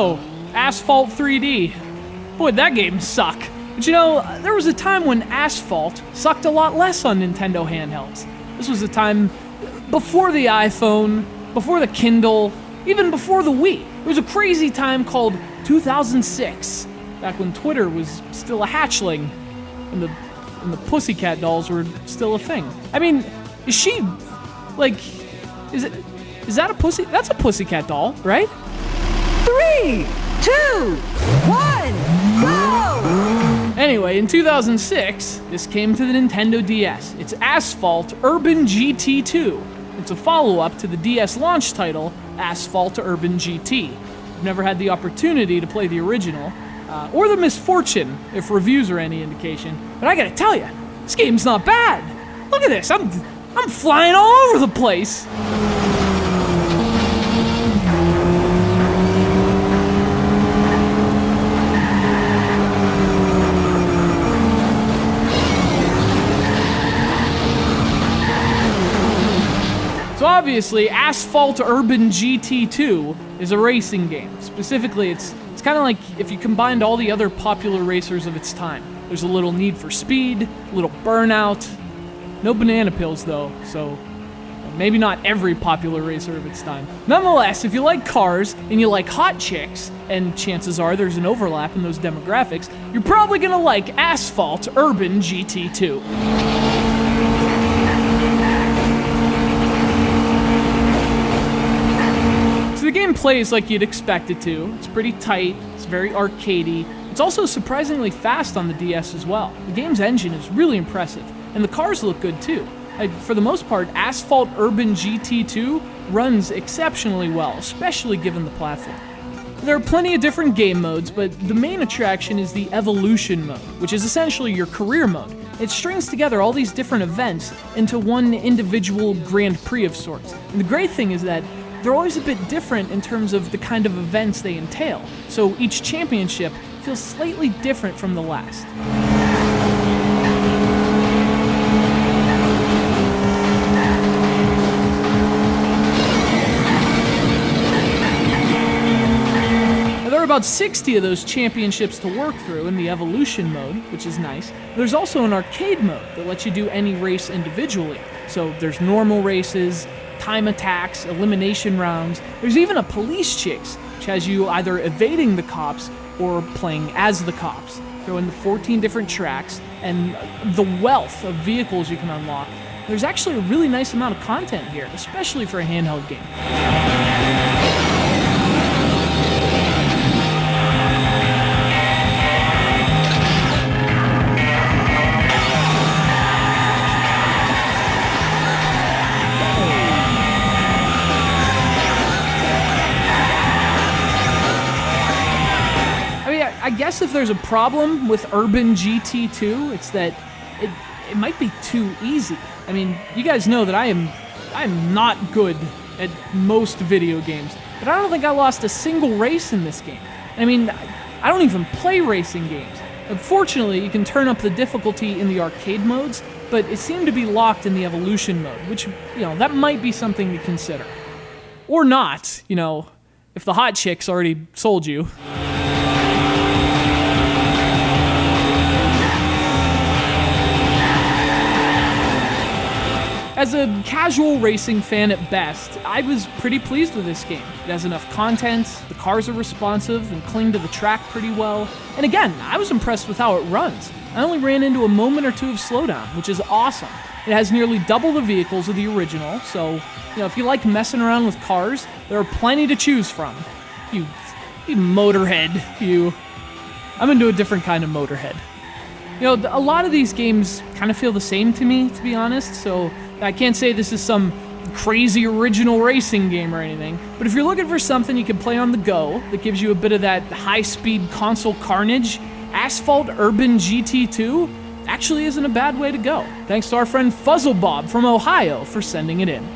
go! Asphalt 3D. Boy, that game suck. But you know, there was a time when Asphalt sucked a lot less on Nintendo handhelds. This was a time before the iPhone, before the Kindle, even before the Wii. It was a crazy time called 2006, back when Twitter was still a hatchling, and the Pussycat dolls were still a thing. I mean, is she, like, is that a pussy? That's a Pussycat doll, right? 3, 2, 1, go! Anyway, in 2006, this came to the Nintendo DS. It's Asphalt Urban GT 2. It's a follow-up to the DS launch title, Asphalt Urban GT. I've never had the opportunity to play the original, or the misfortune, if reviews are any indication. But I gotta tell you, this game's not bad. Look at this, I'm flying all over the place. So obviously, Asphalt Urban GT 2 is a racing game. Specifically, it's kind of like if you combined all the other popular racers of its time. There's a little Need for Speed, a little Burnout. No banana pills though, so maybe not every popular racer of its time. Nonetheless, if you like cars and you like hot chicks, and chances are there's an overlap in those demographics, you're probably gonna like Asphalt Urban GT 2. The game plays like you'd expect it to. It's pretty tight, it's very arcadey. It's also surprisingly fast on the DS as well. The game's engine is really impressive, and the cars look good too. For the most part, Asphalt Urban GT 2 runs exceptionally well, especially given the platform. There are plenty of different game modes, but the main attraction is the Evolution mode, which is essentially your career mode. It strings together all these different events into one individual Grand Prix of sorts. And the great thing is that they're always a bit different in terms of the kind of events they entail, so each championship feels slightly different from the last. There are about 60 of those championships to work through in the Evolution mode, which is nice. There's also an arcade mode that lets you do any race individually, so there's normal races, time attacks, elimination rounds. There's even a police chase, which has you either evading the cops or playing as the cops. Throw in the 14 different tracks and the wealth of vehicles you can unlock. There's actually a really nice amount of content here, especially for a handheld game. I guess if there's a problem with Urban GT 2, it's that it might be too easy. I mean, you guys know that I am not good at most video games, but I don't think I lost a single race in this game. I mean, I don't even play racing games. Unfortunately, you can turn up the difficulty in the arcade modes, but it seemed to be locked in the Evolution mode, which, you know, that might be something to consider. Or not, you know, if the hot chicks already sold you. As a casual racing fan at best, I was pretty pleased with this game. It has enough content, the cars are responsive and cling to the track pretty well, and again, I was impressed with how it runs. I only ran into a moment or two of slowdown, which is awesome. It has nearly double the vehicles of the original, so, you know, if you like messing around with cars, there are plenty to choose from. You motorhead, you. I'm into a different kind of motorhead. You know, a lot of these games kind of feel the same to me, to be honest, so I can't say this is some crazy original racing game or anything, but if you're looking for something you can play on the go that gives you a bit of that high-speed console carnage, Asphalt Urban GT 2 actually isn't a bad way to go. Thanks to our friend Fuzzlebob from Ohio for sending it in.